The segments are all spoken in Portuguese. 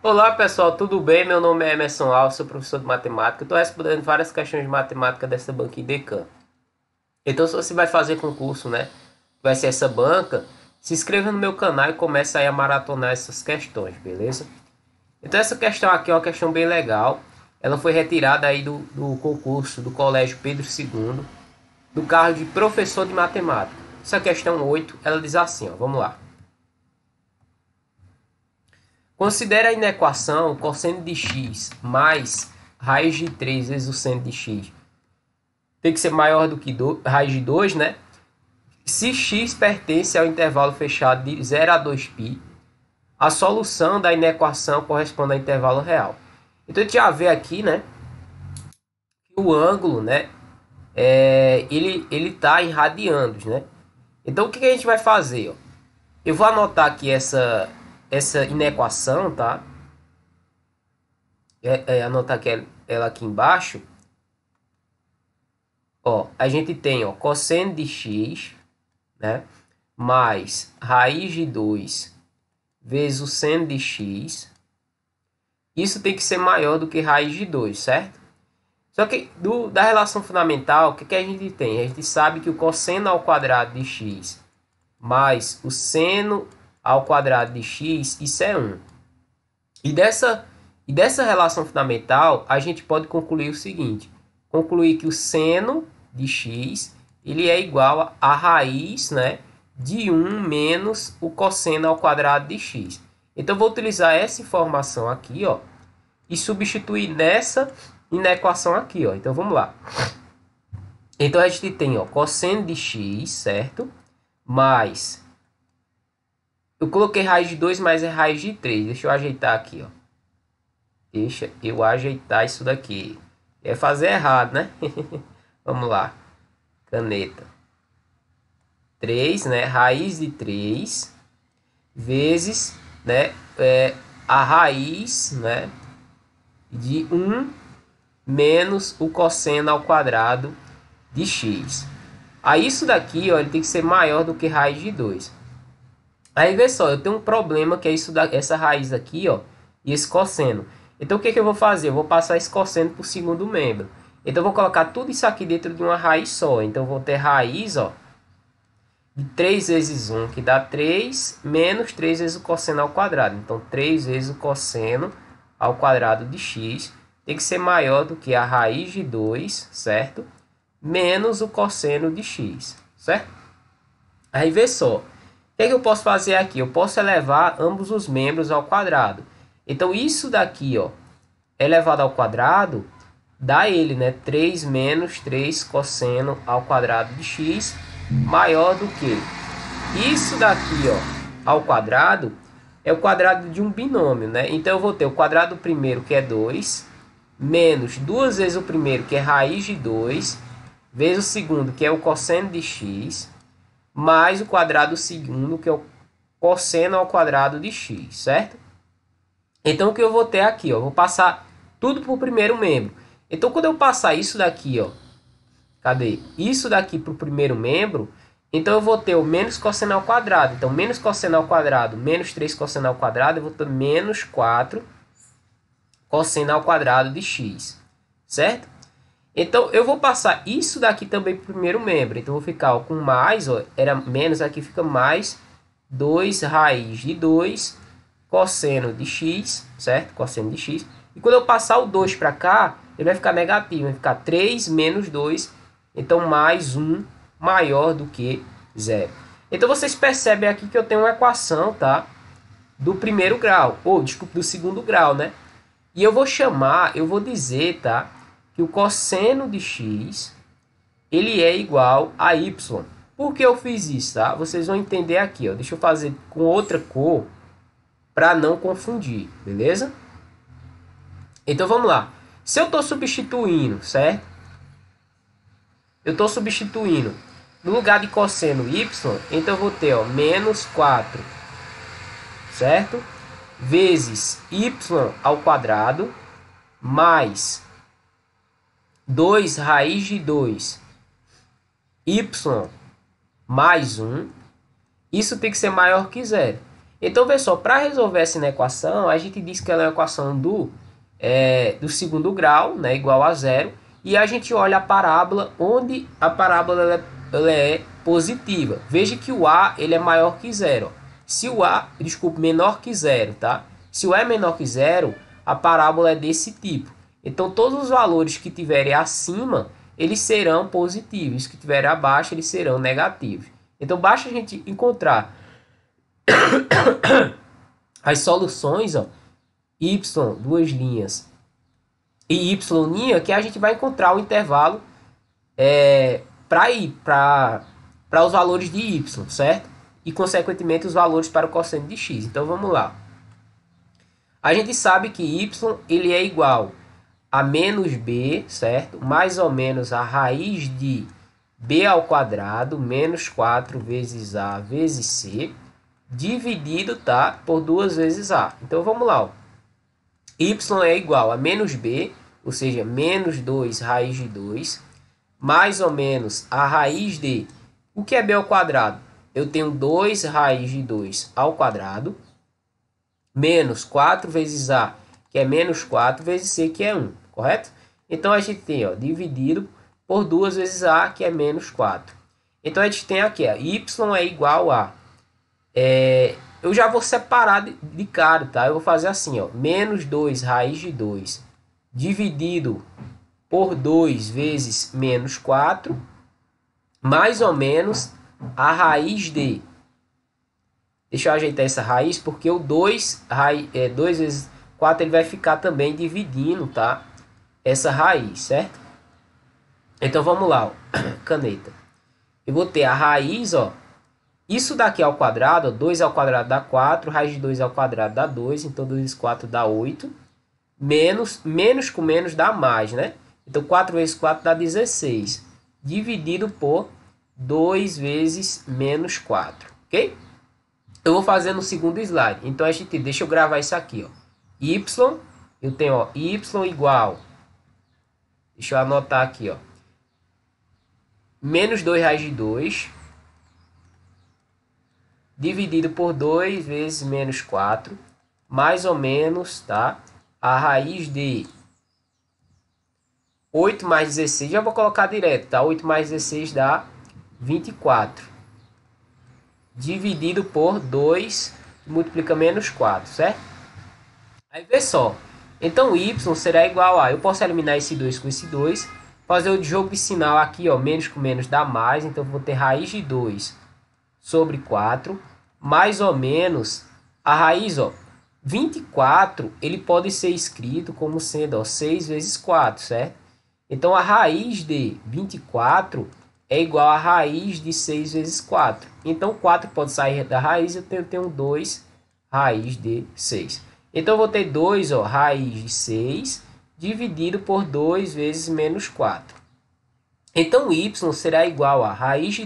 Olá pessoal, tudo bem? Meu nome é Emerson Alves, sou professor de matemática. Estou respondendo várias questões de matemática dessa banca IDECAM. Então, se você vai fazer concurso, né? Vai ser essa banca, se inscreva no meu canal e comece aí a maratonar essas questões, beleza? Então, essa questão aqui é uma questão bem legal. Ela foi retirada aí do concurso do Colégio Pedro II, do cargo de professor de matemática. Essa questão 8, ela diz assim, ó, vamos lá. Considere a inequação cosseno de x mais raiz de 3 vezes o seno de x. Tem que ser maior do que raiz de 2, né? Se x pertence ao intervalo fechado de 0 a 2π, a solução da inequação corresponde ao intervalo real. Então, a gente já vê aqui, né, que o ângulo, né, ele tá em radianos, né? Então, o que a gente vai fazer, ó? Eu vou anotar aqui essa inequação, tá? Anotar aqui ela aqui embaixo. Ó, a gente tem, ó, cosseno de x, né, mais raiz de 2 vezes o seno de x. Isso tem que ser maior do que raiz de 2, certo? Só que da relação fundamental, o que a gente tem? A gente sabe que o cosseno ao quadrado de x mais o seno ao quadrado de x, isso é 1. E dessa relação fundamental, a gente pode concluir o seguinte. Concluir que o seno de x ele é igual a raiz, né, de 1 menos o cosseno ao quadrado de x. Então, eu vou utilizar essa informação aqui, ó, e substituir nessa equação aqui, ó. Então, vamos lá. Então, a gente tem, ó, cosseno de x, certo? Mais... Eu coloquei raiz de 2, mas é raiz de 3. Deixa eu ajeitar aqui, ó. Deixa eu ajeitar isso daqui. É fazer errado, né? Vamos lá. Caneta. 3, né? Raiz de 3 vezes, né? A raiz, né? De 1 menos o cosseno ao quadrado de x. Aí isso daqui, ó, ele tem que ser maior do que raiz de 2. Aí vê só, eu tenho um problema que é essa raiz aqui, ó, e esse cosseno. Então o que eu vou fazer? Eu vou passar esse cosseno para o segundo membro. Então eu vou colocar tudo isso aqui dentro de uma raiz só. Então eu vou ter raiz, ó, de 3 vezes 1, que dá 3, menos 3 vezes o cosseno ao quadrado. Então 3 vezes o cosseno ao quadrado de x tem que ser maior do que a raiz de 2, certo? Menos o cosseno de x, certo? Aí vê só. O que eu posso fazer aqui? Eu posso elevar ambos os membros ao quadrado. Então, isso daqui, ó, elevado ao quadrado, dá ele, né? 3 menos 3 cosseno ao quadrado de x, maior do que isso daqui, ó, ao quadrado, é o quadrado de um binômio, né? Então, eu vou ter o quadrado do primeiro, que é 2, menos 2 vezes o primeiro, que é raiz de 2, vezes o segundo, que é o cosseno de x, mais o quadrado segundo, que é o cosseno ao quadrado de x, certo? Então, o que eu vou ter aqui, ó, eu vou passar tudo para o primeiro membro. Então, quando eu passar isso daqui, ó, cadê? Isso daqui para o primeiro membro, então eu vou ter o menos cosseno ao quadrado. Então, menos cosseno ao quadrado, menos 3 cosseno ao quadrado, eu vou ter menos 4 cosseno ao quadrado de x, certo? Então, eu vou passar isso daqui também para o primeiro membro. Então, eu vou ficar, ó, com mais, ó, era menos, aqui fica mais 2 raiz de 2 cosseno de x, certo? Cosseno de x. E quando eu passar o 2 para cá, ele vai ficar negativo. Vai ficar 3 menos 2. Então, mais 1 maior do que 0. Então, vocês percebem aqui que eu tenho uma equação, tá? Do primeiro grau. Ou, desculpa, do segundo grau, né? E eu vou dizer, tá? Que o cosseno de x, ele é igual a y. Por que eu fiz isso, tá? Vocês vão entender aqui, ó. Deixa eu fazer com outra cor para não confundir, beleza? Então vamos lá. Se eu estou substituindo, certo? Eu estou substituindo no lugar de cosseno y, então eu vou ter, ó, menos 4, certo? Vezes y ao quadrado mais 2 raiz de 2 y mais 1. Isso tem que ser maior que 0. Então, pessoal, para resolver essa equação, a gente diz que ela é uma equação do segundo grau, né, igual a zero, e a gente olha a parábola, onde a parábola ela é positiva. Veja que o A ele é maior que zero. Se o A, desculpe, menor que zero, tá? Se o A é menor que zero, a parábola é desse tipo. Então, todos os valores que tiverem acima, eles serão positivos. Os que tiverem abaixo, eles serão negativos. Então, basta a gente encontrar as soluções, ó, y, duas linhas, e y', que a gente vai encontrar o intervalo para os valores de y, certo? E, consequentemente, os valores para o cosseno de x. Então, vamos lá. A gente sabe que y ele é igual a menos b, certo? Mais ou menos a raiz de b ao quadrado menos 4 vezes a vezes c, dividido, tá, por 2 vezes a. Então, vamos lá. Ó. Y é igual a menos b, ou seja, menos 2 raiz de 2, mais ou menos a raiz de... O que é b ao quadrado? Eu tenho 2 raiz de 2 ao quadrado, menos 4 vezes a, que é menos 4, vezes c, que é 1, correto? Então, a gente tem, ó, dividido por 2 vezes a, que é menos 4. Então, a gente tem aqui, ó, y é igual a... eu já vou separar de cara, tá? Eu vou fazer assim, ó, menos 2 raiz de 2 dividido por 2 vezes menos 4, mais ou menos a raiz de... Deixa eu ajeitar essa raiz, porque o 2 vezes 4 ele vai ficar também dividindo, tá? Essa raiz, certo? Então vamos lá, ó. Caneta. Eu vou ter a raiz, ó. Isso daqui ao quadrado, ó, 2 ao quadrado dá 4, raiz de 2 ao quadrado dá 2, então 2 vezes 4 dá 8. Menos com menos dá mais, né? Então 4 vezes 4 dá 16. Dividido por 2 vezes menos 4, ok? Eu vou fazer no segundo slide. Então, deixa eu gravar isso aqui, ó. Y, eu tenho, ó, y igual... Deixa eu anotar aqui, ó. Menos 2 raiz de 2. Dividido por 2 vezes menos 4. Mais ou menos, tá? A raiz de 8 mais 16. Já vou colocar direto, tá? 8 mais 16 dá 24. Dividido por 2, multiplica menos 4, certo? Aí vê só. Então, y será igual a... Eu posso eliminar esse 2 com esse 2. Fazer o jogo de sinal aqui, ó. Menos com menos dá mais. Então, eu vou ter raiz de 2 sobre 4. Mais ou menos a raiz, ó. 24, ele pode ser escrito como sendo, ó, 6 vezes 4, certo? Então, a raiz de 24... é igual a raiz de 6 vezes 4. Então, 4 pode sair da raiz, eu tenho 2 raiz de 6. Então, eu vou ter 2, ó, raiz de 6, dividido por 2 vezes menos 4. Então, y será igual a raiz de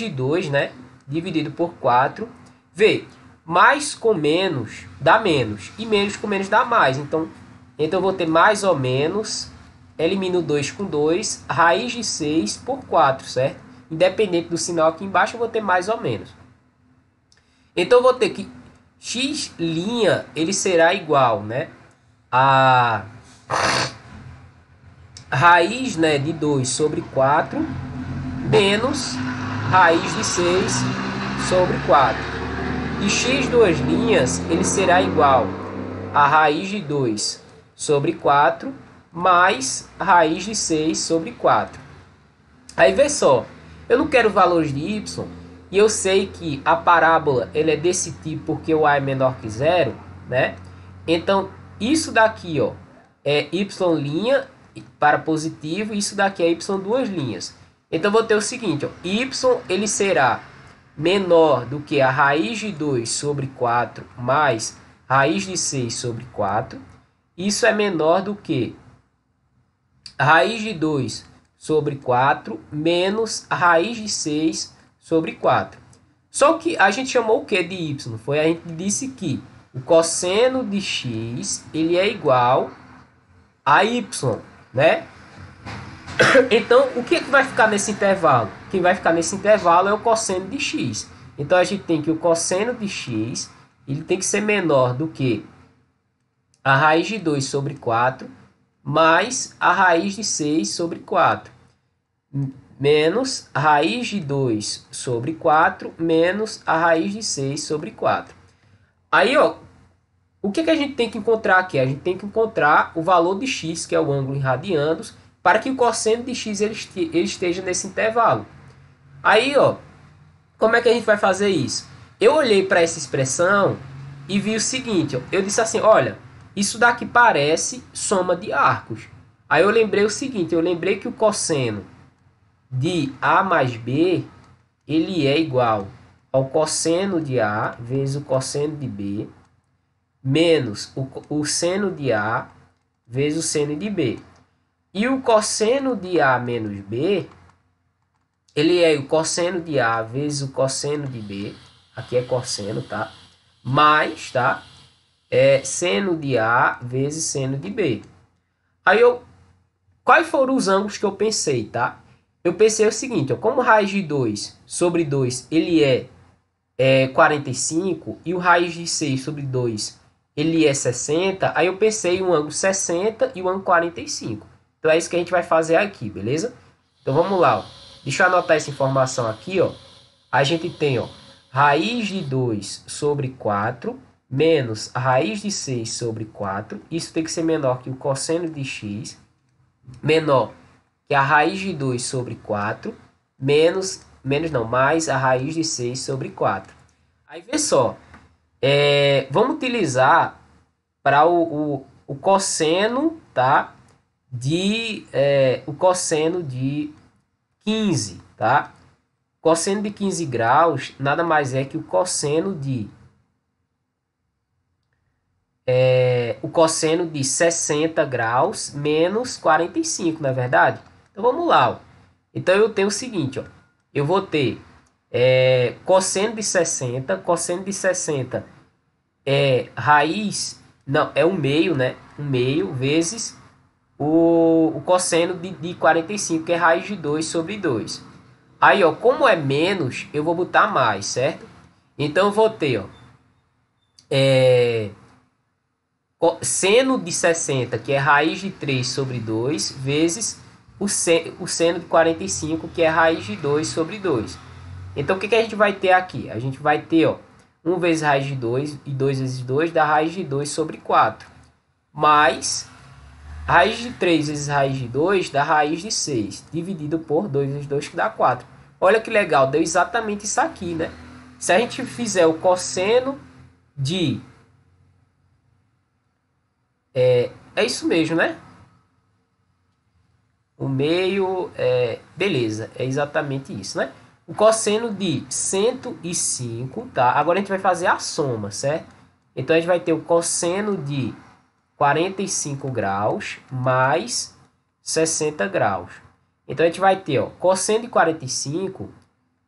2, né, dividido por 4. Vê, mais com menos dá menos, e menos com menos dá mais. Então eu vou ter mais ou menos... Elimino 2 com 2, raiz de 6 por 4, certo? Independente do sinal aqui embaixo, eu vou ter mais ou menos. Então, eu vou ter que x', ele será igual, né, a raiz, né, de 2 sobre 4, menos raiz de 6 sobre 4. E x, duas linhas, ele será igual a raiz de 2 sobre 4, mais raiz de 6 sobre 4. Aí vê só, eu não quero valores de y, e eu sei que a parábola ele é desse tipo porque o a é menor que zero, né? Então, isso daqui, ó, é y' para positivo, e isso daqui é y duas linhas. Então, vou ter o seguinte, ó, y ele será menor do que a raiz de 2 sobre 4 mais raiz de 6 sobre 4. Isso é menor do que a raiz de 2 sobre 4 menos a raiz de 6 sobre 4. Só que a gente chamou o que de y? A gente disse que o cosseno de x ele é igual a y, né? Então, o que vai ficar nesse intervalo? Quem vai ficar nesse intervalo é o cosseno de x. Então, a gente tem que o cosseno de x, ele tem que ser menor do que a raiz de 2 sobre 4, mais a raiz de 6 sobre 4, menos a raiz de 2 sobre 4, menos a raiz de 6 sobre 4. Aí, ó, o que a gente tem que encontrar aqui? A gente tem que encontrar o valor de x, que é o ângulo em radianos, para que o cosseno de x ele esteja nesse intervalo. Aí, ó, como é que a gente vai fazer isso? Eu olhei para essa expressão e vi o seguinte, ó, eu disse assim, olha, isso daqui parece soma de arcos. Aí eu lembrei o seguinte, eu lembrei que o cosseno de A mais B, ele é igual ao cosseno de A vezes o cosseno de B, menos o seno de A vezes o seno de B. E o cosseno de A menos B, ele é o cosseno de A vezes o cosseno de B, aqui é cosseno, tá? Mais, tá? Seno de A vezes seno de B. Aí quais foram os ângulos que eu pensei, tá? Eu pensei o seguinte, ó, como raiz de 2 sobre 2 ele é 45 e o raiz de 6 sobre 2 ele é 60, aí eu pensei um ângulo 60 e o ângulo 45. Então é isso que a gente vai fazer aqui, beleza? Então vamos lá, ó. Deixa eu anotar essa informação aqui, ó. A gente tem, ó, raiz de 2 sobre 4 menos a raiz de 6 sobre 4. Isso tem que ser menor que o cosseno de x, menor que a raiz de 2 sobre 4, mais a raiz de 6 sobre 4. Aí, vê só, vamos utilizar para o cosseno, tá? O cosseno de 15, tá? Cosseno de 15 graus nada mais é que o cosseno de 60 graus menos 45, não é verdade? Então vamos lá, ó. Então eu tenho o seguinte, ó. Eu vou ter cosseno de 60 é raiz, não, é 1/2, né? 1/2 vezes o cosseno de 45, que é raiz de 2 sobre 2. Aí, ó, como é menos, eu vou botar mais, certo? Então eu vou ter, ó, seno de 60, que é raiz de 3 sobre 2, vezes o seno de 45, que é raiz de 2 sobre 2. Então, o que a gente vai ter aqui? A gente vai ter, ó, 1 vezes raiz de 2 e 2 vezes 2 dá raiz de 2 sobre 4. Mais raiz de 3 vezes raiz de 2 dá raiz de 6, dividido por 2 vezes 2, que dá 4. Olha que legal, deu exatamente isso aqui, né? Se a gente fizer o cosseno de... É isso mesmo, né? O meio, beleza, é exatamente isso, né? O cosseno de 105, tá? Agora a gente vai fazer a soma, certo? Então a gente vai ter o cosseno de 45 graus mais 60 graus. Então a gente vai ter, ó, cosseno de 45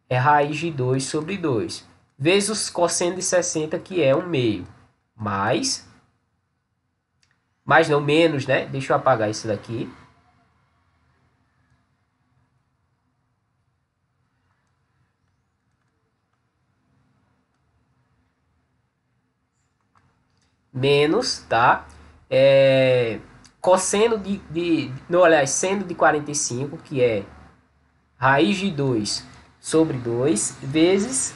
é raiz de 2 sobre 2, vezes o cosseno de 60, que é 1/2, mais não, menos, né? Deixa eu apagar isso daqui. Menos, tá? Cosseno não, aliás, seno de 45, que é raiz de 2 sobre 2, vezes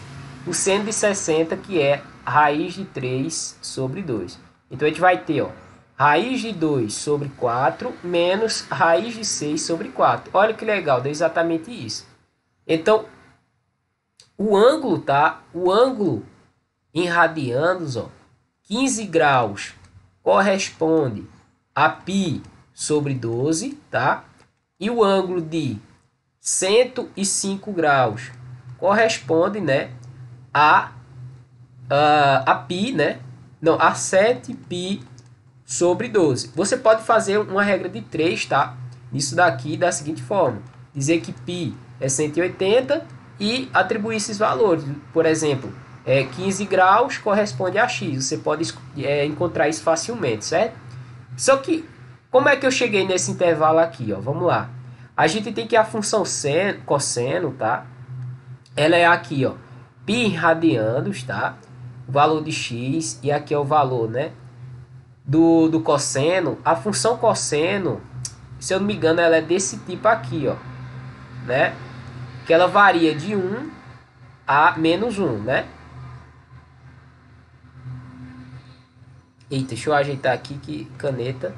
o seno de 60, que é raiz de 3 sobre 2. Então, a gente vai ter, ó, raiz de 2 sobre 4 menos raiz de 6 sobre 4. Olha que legal, deu exatamente isso. Então, o ângulo, tá? O ângulo em radianos, ó, 15 graus corresponde a π sobre 12, tá? E o ângulo de 105 graus corresponde, né, a π, né? Não, a 7π sobre 12. Você pode fazer uma regra de 3, tá? Isso daqui da seguinte forma: dizer que π é 180 e atribuir esses valores. Por exemplo, 15 graus corresponde a x. Você pode encontrar isso facilmente, certo? Só que, como é que eu cheguei nesse intervalo aqui, ó? Vamos lá. A gente tem que a função cosseno, tá? Ela é aqui, ó. π radianos, tá? O valor de x, e aqui é o valor, né, do cosseno. A função cosseno, se eu não me engano, ela é desse tipo aqui, ó, né? Que ela varia de 1 a menos 1, né? Eita, deixa eu ajeitar aqui que caneta.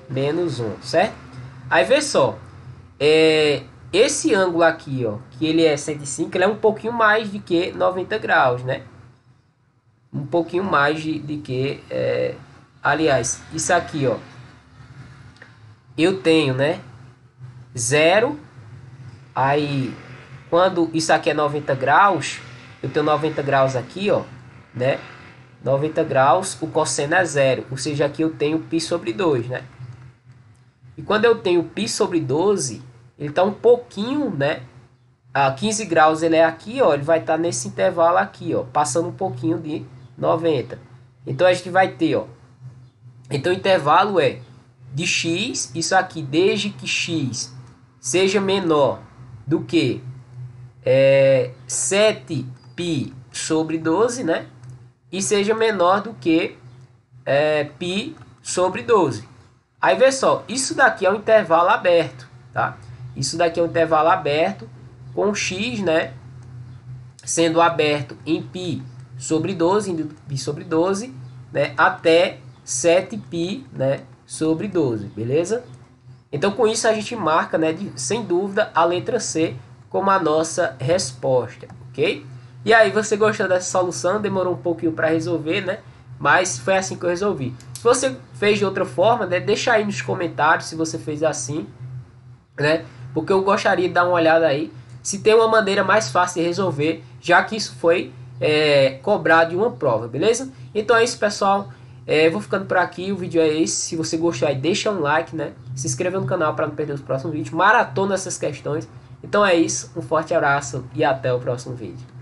Menos 1, certo? Aí vê só, esse ângulo aqui, ó, que ele é 105, ele é um pouquinho mais de que 90 graus, né? Um pouquinho mais de que, aliás, isso aqui, ó, eu tenho, né, 0, aí quando isso aqui é 90 graus, eu tenho 90 graus aqui, ó, né? 90 graus, o cosseno é 0, ou seja, aqui eu tenho π sobre 2, né? E quando eu tenho π sobre 12, ele está um pouquinho, né? A 15 graus ele é aqui, ó, ele vai estar nesse intervalo aqui, ó, passando um pouquinho de 90. Então a gente vai ter, ó, então o intervalo é de x, isso aqui, desde que x seja menor do que 7π sobre 12, né? E seja menor do que π sobre 12. Aí vê só, isso daqui é um intervalo aberto, tá? Isso daqui é um intervalo aberto com x, né, sendo aberto em π sobre 12, indo π sobre 12, né, até 7π, né, sobre 12, beleza? Então com isso a gente marca, né, sem dúvida, a letra C como a nossa resposta, ok? E aí, você gostou dessa solução? Demorou um pouquinho para resolver, né? Mas foi assim que eu resolvi. Se você fez de outra forma, né, deixa aí nos comentários se você fez assim, né? Porque eu gostaria de dar uma olhada aí se tem uma maneira mais fácil de resolver, já que isso foi cobrado de uma prova, beleza? Então é isso, pessoal. Vou ficando por aqui, o vídeo é esse. Se você gostou aí, deixa um like, né? Se inscreva no canal para não perder os próximos vídeos. Maratona essas questões. Então é isso, um forte abraço e até o próximo vídeo.